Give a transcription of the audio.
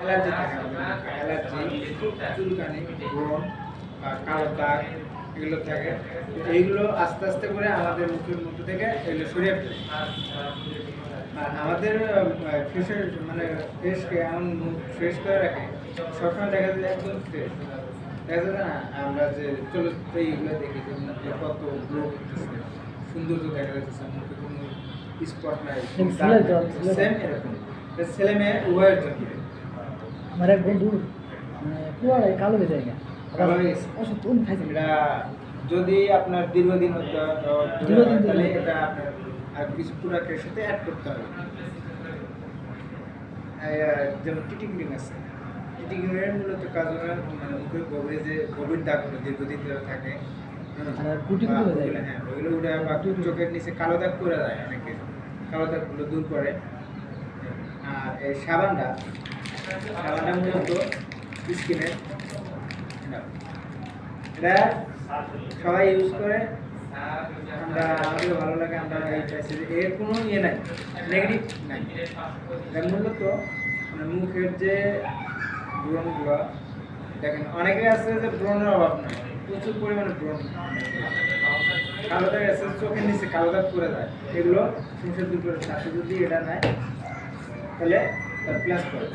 Allergy থাকে, allergy, চুলকানি, ব্রণ, কালো দাগ এগুলো থাকে। এইগুলো আস্তে আস্তে করে আমাদের মুখের মধ্যে থেকে এগুলো সরিয়ে ফেলে। আর আমাদের ফ্রেশের মানে ফ্রেশকে এমন মুখ ফ্রেশ করে রাখে, সবসময় দেখা যায় একদম ফ্রেশ। দেখা যায় না আমরা যে চলচ্চিত্র এইগুলো দেখি যে মুখে কত গ্লো করতেছে, সৌন্দর্য দেখা যাচ্ছে, মুখে কোনো স্পট নাই, সেম এরকম ছেলে মেয়ে উভয়ের জন্য। আমার এক বন্ধু পুরাটাই কালো হয়ে যায় না, কালো হয়ে গেছে। ওষুধ কোন খাইছে এটা যদি আপনার দীর্ঘদিন হতে দীর্ঘদিন তাহলে এটা আপনার আর কিছু প্রোডাক্টের সাথে অ্যাড করতে হবে। যেমন টিটি ক্রিম আছে, টিটি ক্রিমের মূলত কাজ হলো মানে মুখের গভীরে যে গভীর দাগগুলো দীর্ঘদিন ধরে থাকে, হ্যাঁ ওইগুলো উঠে বা চোখের নিচে কালো দাগ করে দেয় অনেকে, কালো দাগগুলো দূর করে। আর এই সাবানটা মূলত স্কিনের, এটা সবাই ইউজ করে, আমরা আমাদের ভালো লাগে, আমরা এই চাইছি যে এর কোনো ইয়ে নাই, নেগেটিভ নাই। এটা মূলত মানে মুখের যে ব্রণগুলো দেখেন, অনেকে আছে যে ব্রণের অভাব নাই, প্রচুর পরিমাণে ব্রণ, কালো দাগ আছে চোখের নিচে কালো দাগ করে দেয়, এগুলো সমস্যা দূর করে। সাথে যদি এটা নেয় তাহলে প্লাস করে।